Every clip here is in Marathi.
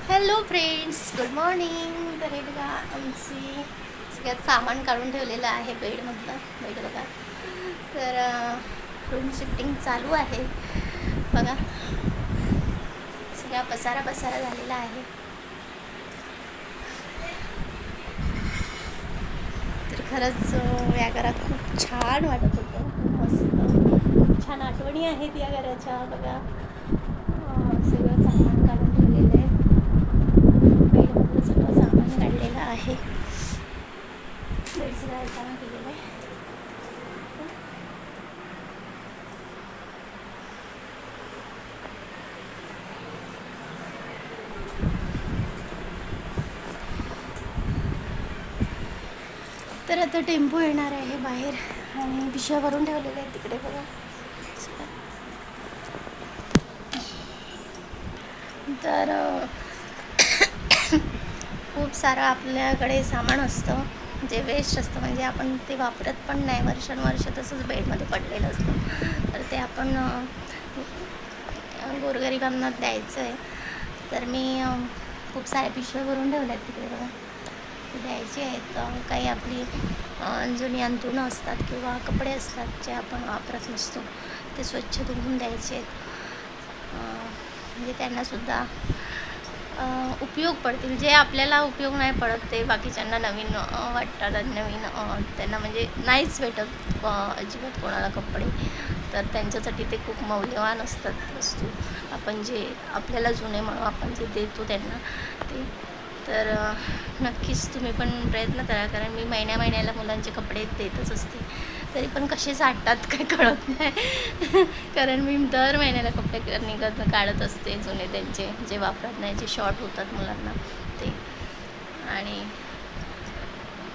Hello friends, good morning. तर हे बघा आमची सगळ्यात सामान काढून ठेवलेलं आहे बेडमधलं. बेड बघा. तर रूम शिफ्टिंग चालू आहे बघा. सगळा पसारा पसारा झालेला आहे. तर खरंच या घरात खूप छान वाटत होतं. मस्त छान आठवणी आहेत या घराच्या बघा. सगळं सामान काढून ठेवलेलं आहे. बेडमधलं सगळं सामान काढलेलं आहे. बेड सगळं रिकामा केलेलं आहे. तर आता टेम्पो येणार आहे बाहेर आणि पिशव्या भरून ठेवलेल्या आहेत तिकडे बघा. तर खूप सारं आपल्याकडे सामान असतं जे वेस्ट असतं, म्हणजे आपण ते वापरत पण नाही. वर्षानुवर्ष तसंच बेडमध्ये पडलेलं असतं. तर ते आपण गोरगरिबांना द्यायचं आहे. तर मी खूप साऱ्या पिशव्या भरून ठेवल्या आहेत तिकडे बघा. ते द्यायचे आहेत. काही आपली जुनी अंथरुणं असतात किंवा कपडे असतात जे आपण वापरत नसतो, ते स्वच्छ धुवून द्यायचे आहेत. म्हणजे त्यांनासुद्धा उपयोग पडतील. जे आपल्याला उपयोग नाही पडत ते बाकीच्यांना नवीन वाटतात आणि नवीन त्यांना म्हणजे नाहीच भेटत अजिबात कोणाला कपडे. तर त्यांच्यासाठी ते खूप मौल्यवान असतात वस्तू. आपण जे आपल्याला जुने म्हणून आपण जे देतो त्यांना ते. तर नक्कीच तुम्ही पण प्रयत्न करा, कारण मी महिन्याला मुलांचे कपडे देतच असते. तरी पण कसे साठतात काही कळत नाही. कारण मी दर महिन्याला कपडे काढत असते जुने त्यांचे, जे वापरत नाही, जे शॉर्ट होतात मुलांना ते. आणि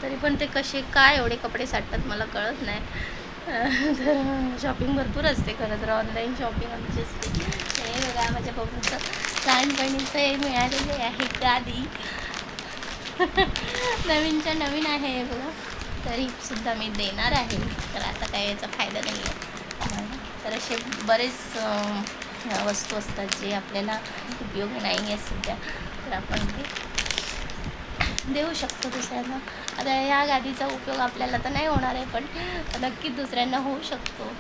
तरी पण ते कसे काय एवढे कपडे साठतात मला कळत नाही. तर शॉपिंग भरपूर असते खरं तर. ऑनलाईन शॉपिंग आमची असते. हे बघा माझ्या बघूचं लहानपणीचं हे मिळालेले आहे गादी. नवीनच्या नवीन आहे हे बघा. तरीसुद्धा मी देणार आहे, तर आता काय याचा फायदा नाही आहे. तर असे बरेच वस्तू असतात जे आपल्याला उपयोगी नाही आहे सध्या, तर आपण ते देऊ शकतो दुसऱ्यांना. आता ह्या गादीचा उपयोग आपल्याला तर नाही होणार आहे, पण नक्कीच दुसऱ्यांना होऊ शकतो.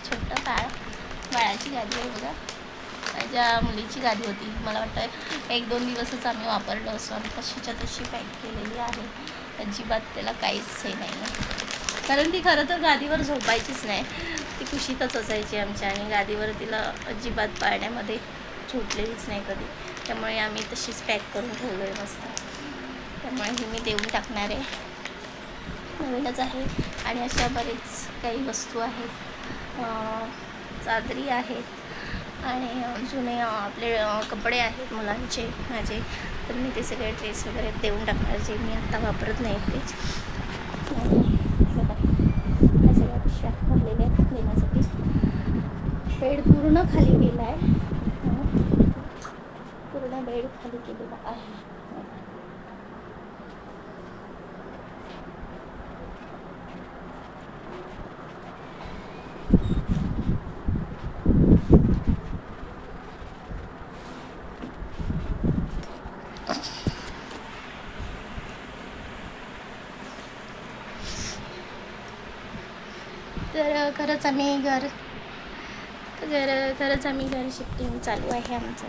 छोटं बाळाची गादी आहे बघा. माझ्या मुलीची गादी होती, मला वाटतं 1-2 दिवसच आम्ही वापरलो असतो आणि तशीच्या तशी पॅक केलेली आहे. अजिबात त्याला काहीच हे नाही आहे, कारण ती खरं तर गादीवर झोपायचीच नाही. ती कुशीतच असायची आमच्या, आणि गादीवर तिला अजिबात पाळण्यामध्ये झोपलेलीच नाही कधी. त्यामुळे आम्ही तशीच पॅक करून ठेवलो आहे मस्त. त्यामुळे ही मी देऊन टाकणार आहे. नवीनच आहे. आणि अशा बरेच काही वस्तू आहेत. चादरी आहेत आणि जुने आपले कपडे आहेत मुलांचे माझे. तर मी ते सगळे ड्रेस वगैरे देऊन टाकणार, जे मी आत्ता वापरत नाही ते. बघा ह्या सगळ्या पिशव्या भरलेल्या आहेत देण्यासाठी. बेड पूर्ण खाली गेला आहे. पूर्ण बेड खाली केलेला आहे. तर खरंच आम्ही घर शिफ्टिंग चालू आहे आमचं.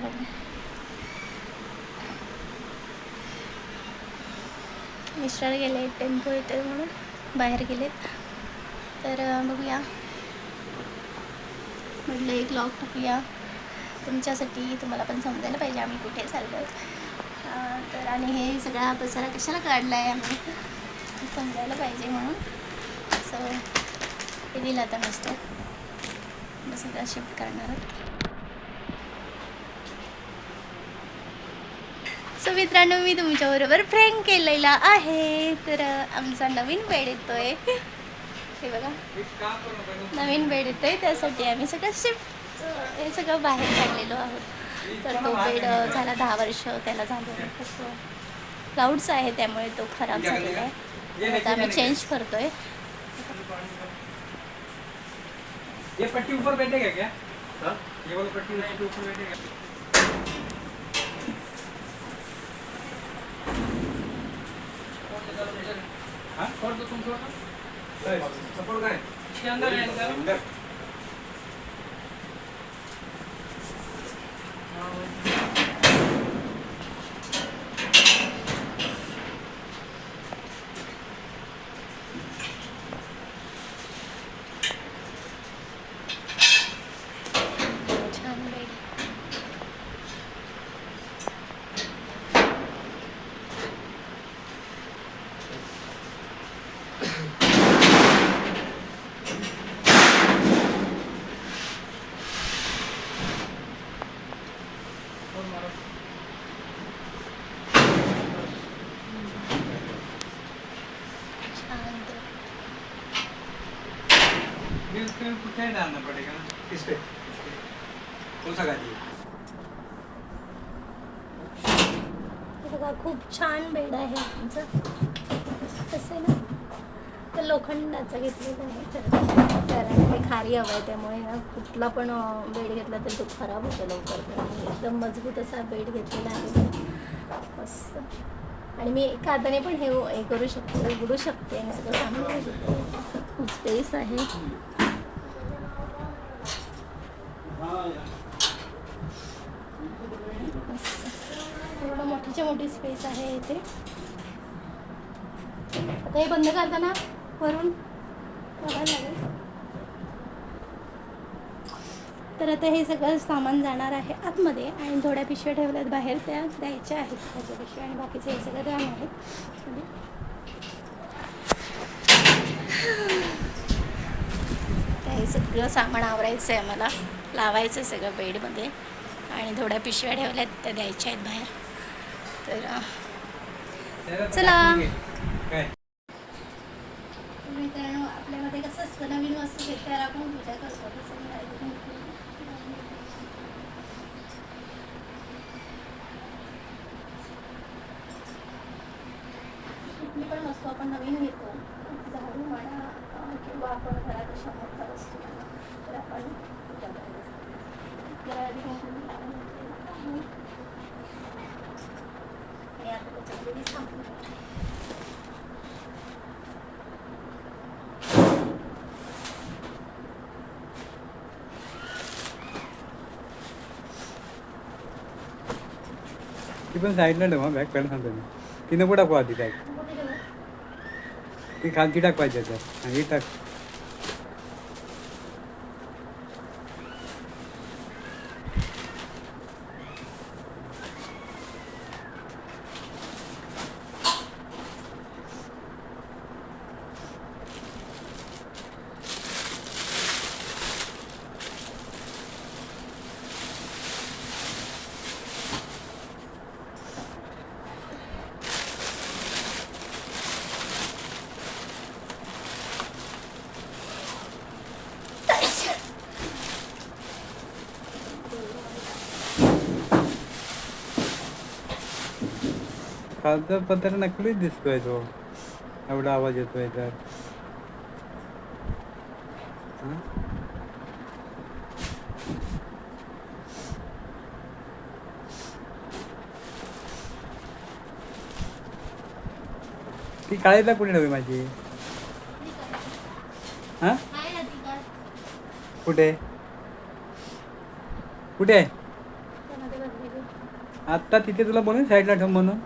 मिस्टर गेले, टेम्पो येते म्हणून बाहेर गेलेत. तर बघूया म्हटलं एक लॉग टाकूया तुमच्यासाठी, तुम्हाला पण समजायला पाहिजे आम्ही कुठे चाललो आहे. तर आणि हे सगळा पसारा कशाला काढला आहे आम्ही, समजायला पाहिजे म्हणून. सो हे दिलं आता मिस्टर, सगळं शिफ्ट करणार. सो मित्रांनो, मी तुमच्याबरोबर प्रँक केलेला आहे. तर आमचा नवीन बेड येतोय, हे बघा नवीन बेड येतोय. त्यासाठी आम्ही सगळं हे सगळं बाहेर काढलेलो आहोत. तर तो बेड झाला 10 वर्ष त्याला झालेलं. कसं क्लाउड्स आहे त्यामुळे तो खराब झालेला आहे. आता आम्ही चेंज करतोय. ये पट्टी ऊपर बैठेगा क्या? हाँ? ये वाला पट्टी ऊपर बैठेगा? तो तुम थोड़ा सपोर्ट काय इसके अंदर है अंदर छान बेड. और मारो छान ते. ये उसके में कुछ नहीं डालना पड़ेगा ना किस पे कौन सा गाड़ी है हे बघा खूप छान बेड आहे आमचं. कसं आहे ना तर लोखंडाचं घेतलेलं आहे कारण ते खारी हवं आहे त्यामुळे ना कुठला पण बेड घेतला तर तो खराब होतो लवकर. तर मी एकदम मजबूत असा बेड घेतलेला आहे मस्त. आणि मी एका हाताने पण हे करू शकते उघडू शकते आणि सगळं सामान घेते. खूप स्पेस आहे. मस्त. एवढं मोठीच्या मोठी स्पेस आहे इथे. आता हे बंद करताना वरून बघायला लागेल. तर आता हे सगळं सामान जाणार आहे आतमध्ये आणि थोड्या पिशव्या ठेवल्यात बाहेर त्या द्यायच्या आहेत त्याच्या पिशव्या आणि बाकीचे हे सगळं राहणार आहेत. हे सगळं सामान आवरायचं आहे मला लावायचं आहे सगळं बेडमध्ये आणि थोड्या पिशव्या ठेवल्यात त्या द्यायच्या आहेत बाहेर. तर चला काय मित्रांनो आपल्यामध्ये कसं असतं नवीन वस्तू घेतल्यावर आपण पूजा करतो तसं कुठली पण वस्तू आपण नवीन घेतो झाडू म्हणा किंवा आपण घरात अशा मोठ्या वस्तू म्हणा तर आपण पूजा करत असतो. जरा आधी कुंकुम लावून घेतलेलं आणि आता त्याच्यामध्ये सामान ती पण साईडला ठेवा बॅग पहिला सांगतो मी ती नको टाकू आधी बॅग कुठे ठेवू? ती खालती टाक पाहिजे तर आणि ही टाक खालचा पत्र नकलीच दिसतोय तो एवढा आवाज येतोय तर हं? ती काळीला कुठे ठेवी माझी हां काय अधिकार कुठे कुठे आहे त्यामध्ये बदलेली आत्ता तिथे तुला बनवून साईडला ठेव म्हणून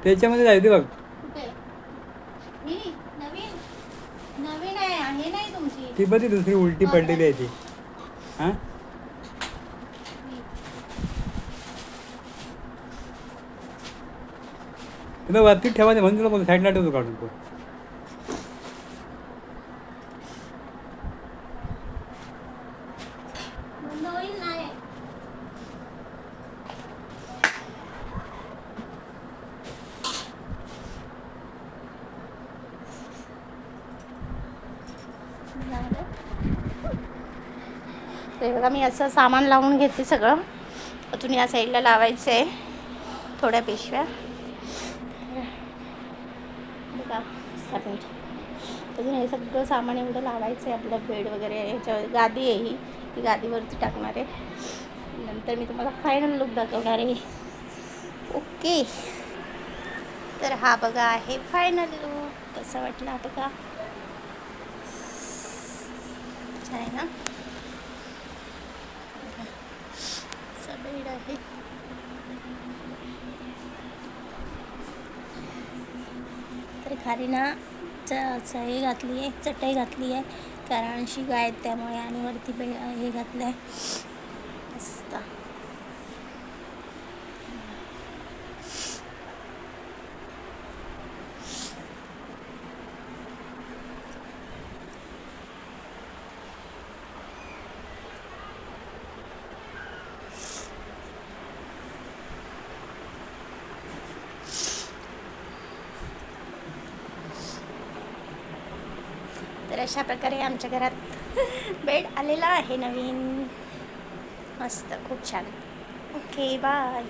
त्याच्यामध्ये जायचे बघ कुठे ही नवीन नवीन आहे नाही तुमची ती बघ ती दुसरी उलटी पडलेली आहे ती हां तुला वरती ठेवायचं म्हणून तुला बोल साईडला ठेवतो काढून तो बंद होईल नाही. ते बघा मी असं सामान लावून घेते सगळं. अजून या साईडला लावायचं आहे थोड्या पिशव्या बघा. अजून हे सगळं सामान एवढं लावायचं आहे आपलं बेड वगैरे ह्याच्यावर गादी आहे ही ती गादीवरती टाकणार आहे. नंतर मी तुम्हाला फायनल लुक दाखवणार आहे. ओके तर हा बघा आहे फायनल लुक. कसा वाटला बघा. छान आहे ना. असा बेड आहे. तर खाली ना हे घातली आहे, चटई घातली आहे, कारण शिगा आहेत त्यामुळे. आणि वरती हे घातलं आहे मस्त. तर अशा प्रकारे आमच्या घरात बेड आलेला आहे नवीन. मस्त, खूप छान. Okay, bye.